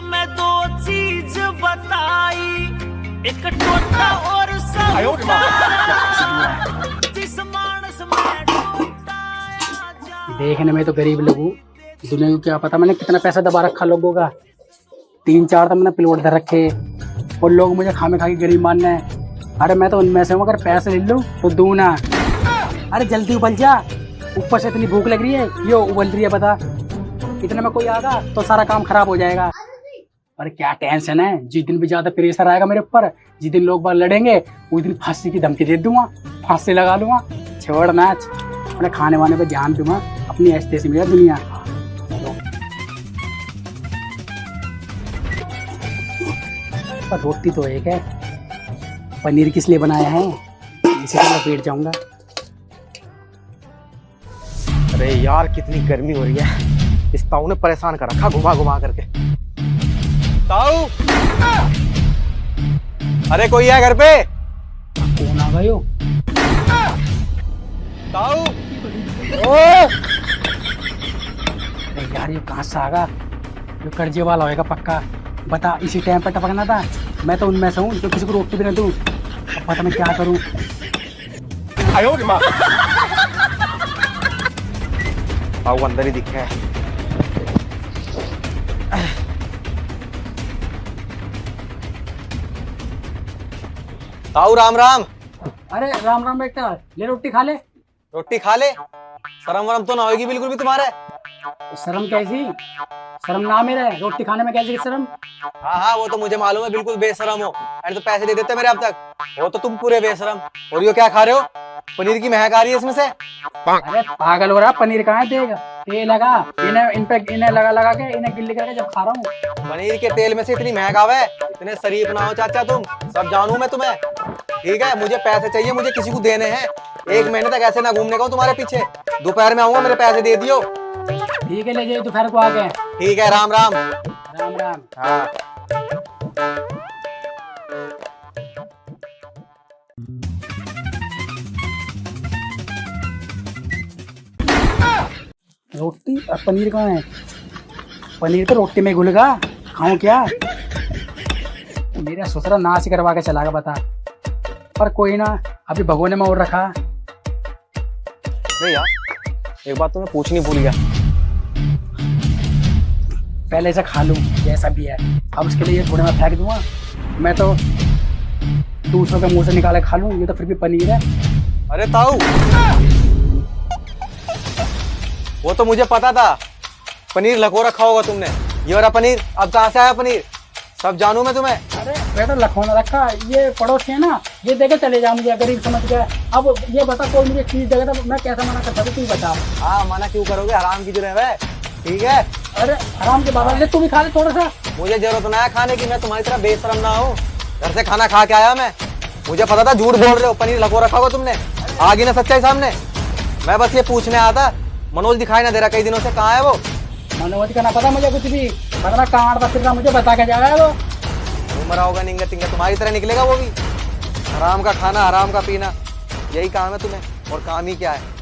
मैं दो चीज बताई, एक टोटा और जिस मानस में देखने में तो गरीब लोगों, दुनिया को क्या पता मैंने कितना पैसा दबा रखा लोगों का। 3-4 तो मैंने प्लॉट धर रखे और लोग मुझे खामे खा के गरीब मानना है। अरे मैं तो उनमें से हूँ, अगर पैसे ले लूँ तो दूँ ना। अरे जल्दी उबल जा, ऊपर से इतनी भूख लग रही है, ये उबल रही है बता। इतने में कोई आगा तो सारा काम खराब हो जाएगा। अरे क्या टेंशन है, जिस दिन भी ज्यादा प्रेशर आएगा मेरे ऊपर, जिस दिन लोग बाहर लड़ेंगे उस दिन फांसी की धमकी दे दूंगा, फांसी लगा लूंगा। छोड़ नाच, अपने खाने वाने पे ध्यान दूंगा, अपनी ऐसी तैसी मेरा दुनिया। पर रोटी तो एक है, पनीर किस लिए बनाया है, इसे तो मैं पेट जाऊंगा। अरे यार कितनी गर्मी हो रही है, इस ताऊ ने परेशान कर रखा घुमा घुमा करके। ताऊ, अरे कोई है घर पे? कौन आ गयो? ताऊ, यार ये कहाँ से आगा, जो कर्जे वाला होएगा पक्का। बता, इसी टाइम पर टपकना था। मैं तो उनमें से हूँ जो किसी को रोकते भी ना दूँ। अब पता मैं क्या करूँ। ताऊ अंदर ही दिखे है। ताऊ राम राम। अरे राम राम बेटा, ले रोटी खा ले। रोटी खा ले, शर्म वरम तो ना होगी बिल्कुल भी तुम्हारे। शर्म कैसी, शर्म ना मेरे, रोटी खाने में कैसी शर्म। हाँ हाँ वो तो मुझे मालूम है, बिल्कुल बेशरम हो। अरे तो पैसे दे देते मेरे अब तक, वो तो तुम पूरे बेशरम। और ये क्या खा रहे हो, पनीर की महक आ रही है इसमें से। अरे पागल हो रहा, पनीर कहाँ है, देगा तेल लगा, इन्हें लगा के इन्हें गिल्ली करके जब खा रहा हूँ। पनीर के तेल में से इतनी महक आवे, इतने शरीफ ना हो चाचा तुम, सब जानू मैं तुम्हें। ठीक है, मुझे पैसे चाहिए, मुझे किसी को देने हैं। 1 महीने तक ऐसे ना घूमने का तुम्हारे पीछे। दोपहर में आऊंगा, मेरे पैसे दे दियो। ठीक है, ले जाइए दोपहर को आके। ठीक है, राम राम। राम राम। हाँ रोटी और पनीर कहाँ है? पनीर तो रोटी में घुलेगा, खाऊं क्या? मेरा ससुरा नाश ही करवा के चला गया बता। पर कोई ना, अभी भगोने में और रखा। नहीं यार, एक बात तो मैं पूछनी भूल गया। पहले से खा लूं जैसा भी है, अब उसके लिए ये थोड़े में फेंक दूंगा। मैं तो दूसरों के मुंह से निकाले खा लूं, ये तो फिर भी पनीर है। अरे ताऊ, वो तो मुझे पता था, पनीर लखो रखा होगा तुमने। ये वाला पनीर अब कहाँ से आया पनीर, सब जानू मैं तुम्हें। अरे बेटा लखोना रखा, ये पड़ोसी है ना, ये देके चले जा, मुझे गरीब समझ गया। अब ये बता, कोई मुझे चीज देगा तो मैं कैसा मना करता, तू बता। हाँ मना क्यों करोगे, हराम की जो है। ठीक है, अरे आराम के बाबा, ले तू भी खा ले थोड़ा सा। मुझे जरूरत ना है खाने की, मैं तुम्हारी तरह बेशरम ना हूँ। घर से खाना खा के आया मैं, मुझे पता था झूठ बोल रहे हो, पनीर लखो रखा होगा तुमने। आ गई ना सच्चाई सामने। मैं बस ये पूछने आया था, मनोज दिखाई ना दे रहा कई दिनों से, कहाँ है वो? मनोज का ना पता मुझे कुछ भी, पता कहाँ फिर रहा, मुझे बता के जा रहा है वो। मरा होगा निंगा तिंगा, तुम्हारी तरह निकलेगा वो भी। हराम का खाना, हराम का पीना, यही काम है तुम्हें, और काम ही क्या है।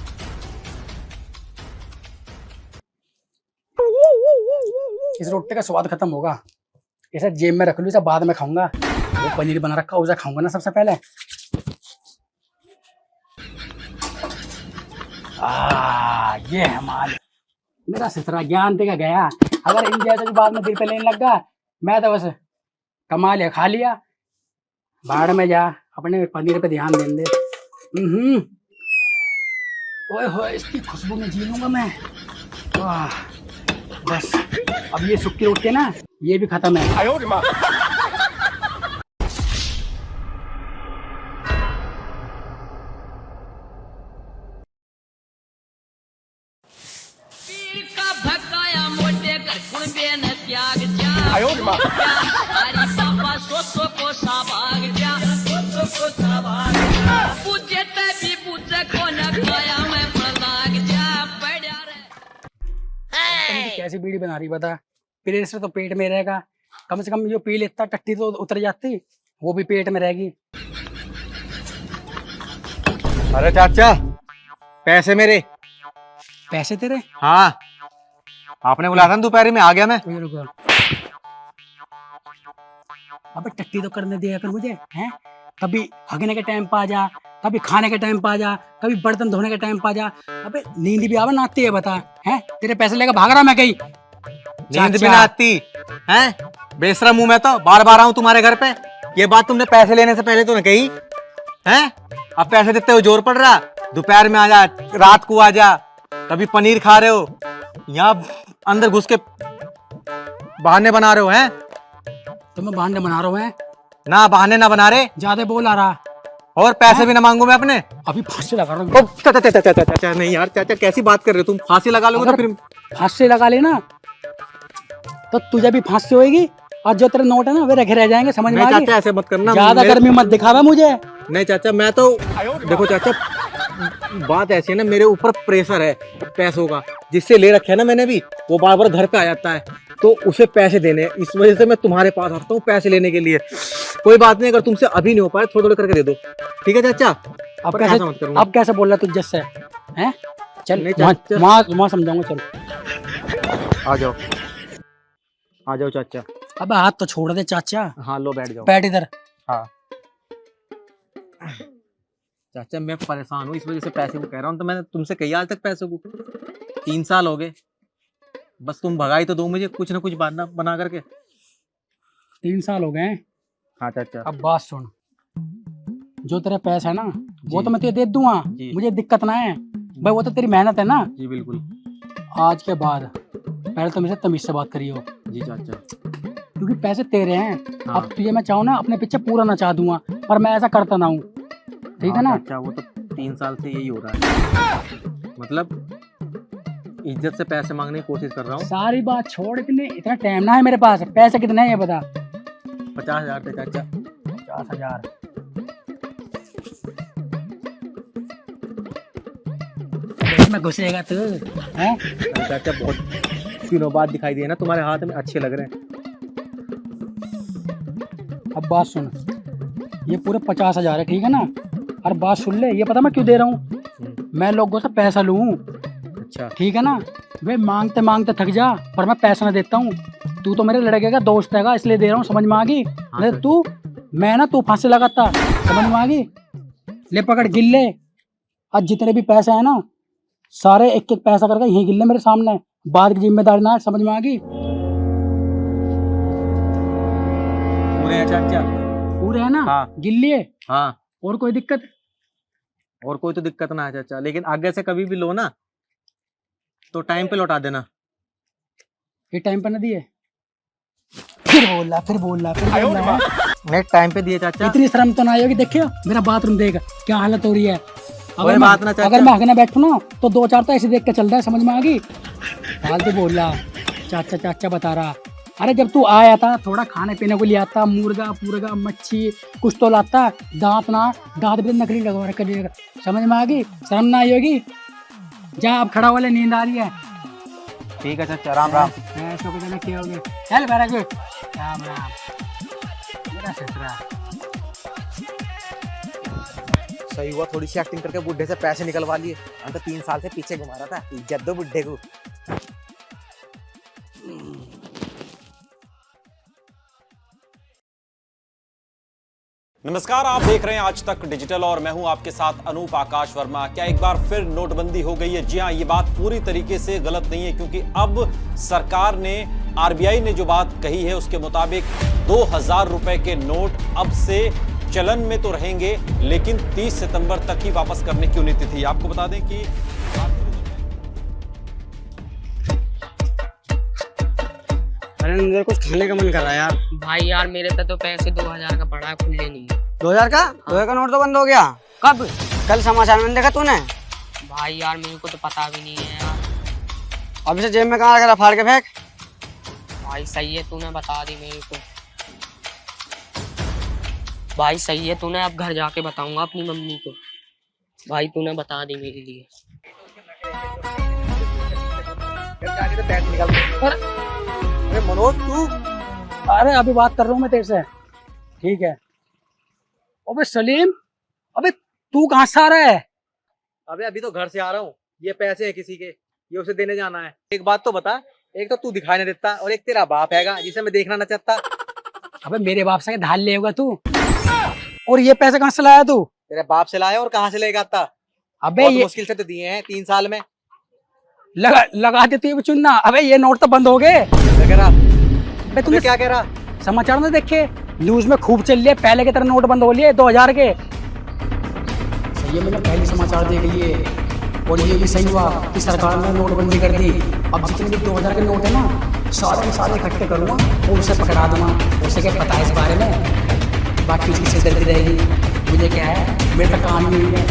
इस रोटी का स्वाद खत्म होगा, इसे जेब में रख लूँ, इसे बाद में खाऊंगा। वो पनीर बना रखा उसे खाऊंगा ना सबसे पहले। ये है माल, मेरा ससुरा ज्ञान देगा गया। अगर इन जैसे की बात में दिल पे लेने लग गया, मैं तो बस कमा लिया, खा लिया। बाहर में जा, अपने पनीर पे ध्यान देने दे। ओए होए, इसकी खुशबू में जी लूंगा मैं। वाह, बस अब ये सूखी रोटी है ना, ये भी खत्म है। कैसी बीड़ी बना रही बता, प्रेशर तो पेट में रहेगा, कम से कम जो पी लेता टट्टी तो उतर जाती, वो भी पेट में रहेगी। अरे चाचा, पैसे मेरे। पैसे तेरे? हाँ, आपने बुलाया था दोपहर में, आ गया मैं। रुको, अबे टट्टी तो करने दिया कर मुझे, हैं? कभी हगने के टाइम पे आ जा, कभी खाने के टाइम पे आ जा, कभी बर्तन धोने के टाइम पे आ जा। अबे नींद भी आवे ना आती है बता, हैं? तेरे पैसे लेकर भाग रहा मैं कहीं। नींद भी ना आती हैं? बेशरम हूं मैं तो, बार बार आऊं तुम्हारे घर पे। ये बात तुमने पैसे लेने से पहले तो नहीं कही हैं? अब पैसे देते हो जोर पड़ रहा, दोपहर में आ जा, रात को आ जा, कभी पनीर खा रहे हो, यहाँ अंदर घुस के बहाने बना रहे हो हैं? तो मैं बहाने बना रहा हूँ, हैं? ना बहाने ना बना रहे, ज्यादा बोल आ रहा। और पैसे भी ना मांगू मैं अपने। अभी फांसी लगा रहा हूँ। ओ, चाचा नहीं यार, चाचा कैसी बात कर रहे हो तुम? फांसी लगा लोगे तो फिर फांसी लगा लेना तो तुझे भी फांसी होएगी, और जो तेरे नोट है ना वे रखे रह जाएंगे। समझ में नहीं आ गई? चाचा ऐसे मत करना, ज्यादा गर्मी मत दिखावा मुझे। नहीं चाचा, मैं तो देखो चाचा, बात ऐसी है ना, मेरे ऊपर प्रेशर है पैसों का, जिससे ले रखे है ना मैंने भी, वो बार बार घर पे आ जाता है, तो उसे पैसे देने हैं, इस वजह से मैं तुम्हारे पास आता हूँ पैसे लेने के लिए। कोई बात नहीं, अगर तुमसे अभी नहीं हो पाए थोड़े थोड़े करके दे दो, ठीक है चाचा? अब कैसे बोल रहा तू जैसे, हैं? चल नहीं चाचा, वहाँ समझाऊंगा। चल आ जाओ चाचा। अब हाथ तो छोड़ दे चाचा। हाँ लो बैठ जाओ। बैठ इधर। हाँ चाचा, मैं परेशान हूँ इस वजह से पैसे को कह रहा हूँ, तो मैंने तुमसे कही आज तक पैसों को 3 साल हो गए, बस तुम भगाई तो दो मुझे कुछ ना कुछ बना करके। 3 साल हो गए हैं। हाँ चाचा। अब बात सुन, जो तेरा पैसा है ना वो तो मैं तुझे दे दूंगा, मुझे दिक्कत ना है भाई, वो तो तेरी मेहनत है ना। जी बिल्कुल। आज के बाद पहले तो मेरे से तमीज से बात करियो। जी चाचा। क्योंकि पैसे तेरे हैं। हाँ। अब तुझे मैं चाहूँ ना अपने पीछे पूरा नचा दूंगा, पर मैं ऐसा करता ना हूँ, ठीक है ना? चाचा वो तो 3 साल से यही हो रहा है, मतलब इज्जत से पैसे मांगने की कोशिश कर रहा हूँ। सारी बात छोड़, इतना टाइम ना है मेरे पास। पैसे कितने हैं ये बता। 50,000 थे चाचा। 50,000 में घुसेगा तू, हैं? चाचा बहुत दिनों बाद दिखाई दिए ना तुम्हारे हाथ में, अच्छे लग रहे हैं। अब बात सुन, ये पूरे 50,000 है, ठीक है ना? और बात सुन ले, ये पता मैं क्यों दे रहा हूँ? मैं लोगों से पैसा लूँ, अच्छा ठीक है ना? वे मांगते मांगते थक जा, पर मैं पैसा ना देता हूँ। तू तो मेरे लड़के का दोस्त है, इसलिए दे रहा हूँ, समझ में आ गई? हाँ, तू मैं ना तू फांसी लगाता, समझ में आ गई? ले पकड़ गिन ले, आज जितने भी पैसे है ना सारे एक एक पैसा करके यही गिन ले मेरे सामने, बाद की जिम्मेदारी ना है, समझ में आ गई? पूरे हैं चाचा? पूरे है ना? हाँ। गिन लिए? हाँ। और कोई दिक्कत? और कोई तो दिक्कत ना है चाचा, लेकिन आगे से कभी भी लो ना तो टाइम पे लौटा देना। ये टाइम पर ना दिए? फिर बोल रहा। नहीं टाइम पे दिए चाचा। इतनी शर्म तो ना आई होगी। देखियो मेरा बाथरूम देख क्या हालत हो रही है। कोई बात ना चाचा। अगर मैं हगने बैठू ना तो 2-4 तो ऐसे देख के चल रहा है, समझ में आ गई? फालतू बोल रहा, चाचा चाचा बता रहा। अरे जब तू आया था थोड़ा खाने पीने को ले आता, मुर्गा मच्छी कुछ तो लाता, दांत भी नकली लगवा रखा, समझ में आ गई? शर्म ना आई होगी? जा अब खड़ा वाले, नींद आ रही है। ठीक है चाचा, राम राम। ऐसो के जने क्या हो गए? चल बैठ गए। राम राम। मेरा ससुरा सही हुआ थोड़ी सी एक्टिंग करके बुड्ढे से पैसे निकलवा लिए, हम तो 3 साल से पीछे घुमा रहा था। इज्जत दो बुड्ढे को। नमस्कार, आप देख रहे हैं आज तक डिजिटल और मैं हूं आपके साथ अनूप आकाश वर्मा। क्या एक बार फिर नोटबंदी हो गई है? जी हां, ये बात पूरी तरीके से गलत नहीं है, क्योंकि अब सरकार ने, आरबीआई ने जो बात कही है उसके मुताबिक 2000 रुपए के नोट अब से चलन में तो रहेंगे, लेकिन 30 सितंबर तक ही वापस करने की नीति थी। आपको बता दें कि अरे कुछ खाने का मन कर रहा है यार। भाई यार मेरे पे तो पैसे 2000 का पड़ा है, खुले नहीं है। 2000 का? 2000 का नोट तो बंद हो गया। कब? कल समाचार में देखा तूने? भाई यार मेरे को तो पता भी नहीं है यार। अब इसे जेब में कहाँ रखा? फाड़ के फेंक। भाई सही है तूने बता दी मेरे को। भाई सही है तूने, अब घर जाके बताऊंगा अपनी मम्मी को। भाई तूने बता दी मेरे लिए। अरे मनोज तू, अरे अभी बात कर रहा हूँ मैं तेरे से, ठीक है? अबे सलीम, अबे तू कहाँ से आ रहा है? अबे अभी तो घर से आ रहा हूँ, ये पैसे हैं किसी के, ये उसे देने जाना है। एक बात तो बता, एक तो तू दिखाई नहीं देता और एक तेरा बाप हैगा जिसे मैं देखना न चाहता। अबे मेरे बाप से धार ले होगा तू। और ये पैसे कहाँ से लाया तू? तेरे बाप से लाया और कहाँ से लेगा आता? अबे बहुत ये मुश्किल से तो दिए हैं 3 साल में। लगा देती है चुन्ना। अबे ये नोट तो बंद हो गए। क्या कह रहा? अबे तू तुमने क्या कह रहा? समाचार में देखे, न्यूज में खूब चल रही है, पहले की तरह नोट बंद हो लिए 2000 के। सही है, मैंने पहले समाचार देख लिए और ये भी सही हुआ कि सरकार ने नोटबंदी कर दी। अब जितने भी 2000 के नोट है ना, सारे के सारे इकट्ठे करूँगा और उसे पकड़ा दूंगा। उसे क्या पता है इस बारे में? बाकी उसकी सिरदर्दी रहेगी। मुझे क्या है, मेरा तो काम ही नहीं है।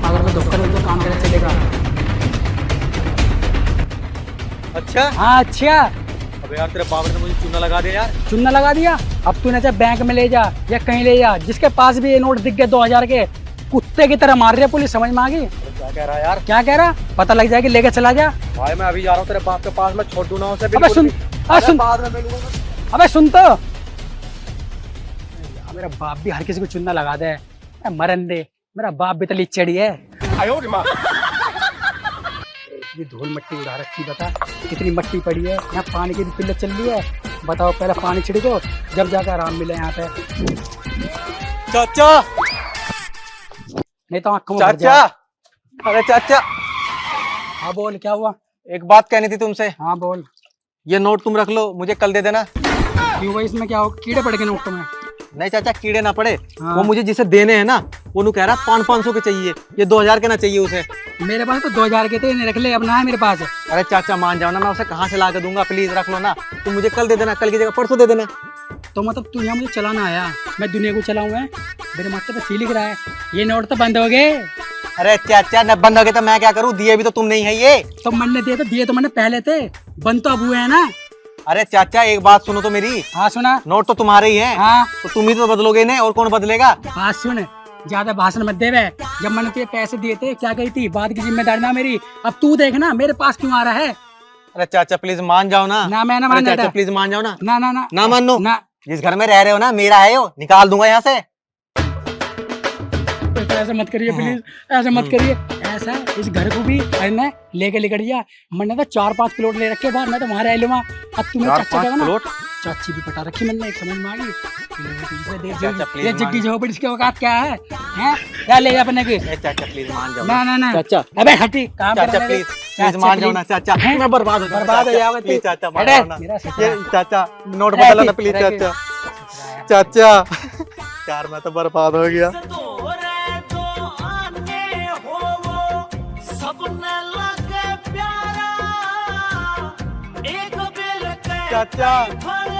अगर मैं धोखा नहीं तो काम करना चलेगा। अच्छा हाँ अच्छा। अबे यार तेरे बाप ने मुझे चूना लगा दिया यार। चुनना लगा दिया। अब तूने चाहे बैंक में ले जा या कहीं ले जा, जिसके पास भी ये नोट दिख गए 2000 के, कुत्ते की तरह मार रही है पुलिस। समझ में आ गई? क्या कह रहा यार? क्या कह रहा? पता लग जाएगी, लेके चला जा। भाई मैं अभी जा रहा हूँ तेरे बाप के पास, मैं छोड़ दूंगा उसे। अबे सुन, अरे सुन, बाद में मिलूंगा। अबे सुन तो। मेरा बाप भी हर किसी को चुनना लगा दे। मरन दे, मेरा बाप भी तो लिचड़ी है। ये धूल मट्टी उड़ा रखी, बता कितनी मट्टी पड़ी है यहाँ। पानी की भी किल्लत चल रही है। बताओ, पहले पानी छिड़को जब जाकर आराम मिले यहाँ पे। चाचा, नहीं तो आंखों में भर चाचा, जाए। अरे चाचा, हाँ बोल, क्या हुआ? एक बात कहनी थी तुमसे। हाँ बोल। ये नोट तुम रख लो, मुझे कल दे देना। क्यों भाई, इसमें क्या हो? कीड़े पड़ गए नोट में? नहीं चाचा, कीड़े ना पड़े। हाँ। वो मुझे जिसे देने हैं ना, वो नु कह रहा 500 के चाहिए, ये 2000 के ना चाहिए उसे। मेरे पास तो 2000 के थे, इन्हें रख ले, अब ना है मेरे पास। अरे चाचा मान जाओ ना, मैं उसे कहाँ से ला के दूंगा, प्लीज रख लो ना। तुम मुझे कल दे देना, कल की जगह परसों दे देना। तो मतलब तू यहाँ मुझे चलाना आया, मैं दुनिया को चलाऊं? है मेरे माथे पे सी लिख रहा है, ये नोट तो बंद हो गए। अरे चाचा, न बंद हो गए तो मैं क्या करूँ? दिए भी तो तुम नहीं है ये। तो मन ने दिए तो दिए तो मैंने पहले थे, बंद तो अब हुए हैं ना। अरे चाचा एक बात सुनो तो मेरी। हाँ सुना। नोट तो तुम्हारे ही हैं। हाँ तो तुम ही तो बदलोगे इन्हें, और कौन बदलेगा? बात सुन, ज्यादा भाषण मत दे। जब मैंने तुझे पैसे दिए थे, क्या कही थी? बात की जिम्मेदारी ना मेरी। अब तू देखना मेरे पास क्यों आ रहा है। अरे चाचा प्लीज मान जाओ ना। ना मैं ना अरे मान चाचा जाता। प्लीज मान जाओ ना। ना ना ना ना मानो। ना। जिस घर में रह रहे हो ना, मेरा है वो, निकाल दूंगा यहाँ से। तो ऐसा मत करिए प्लीज, ऐसा मत करिए। ऐसा इस घर को भी ना लेके लेकर जा। मैंने तो 4-5 प्लॉट ले रखे बाहर, मैं तो वहां रह लूंगा। अब तुम्हें चाचा का ना, चाची भी पटा रखी मैंने, एक समझ में आ गई। चाचा, please ये मान जिग्गी जो बड़ी, इसके औकात क्या है? हैं क्या ले जा अपने की? ए चाचा प्लीज मान जाओ ना ना ना चाचा। अबे हटी, काम चाचा करने दे। प्लीज प्लीज मान जाओ ना चाचा। हैं? मैं बर्बाद हो जाऊंगा। बर्बाद हो चाचा, जाओगे प्लीज तू। चाचा मान अरे, जाओ ना। मेरा ससुरा। ये चाचा नोट अरे, बदलो ना प्लीज अरे, चाचा। चाचा यार मैं तो बर्बाद हो गया। तोरे जो आने हो वो सबने लगे प्यारा, एक बेल के चाचा। फल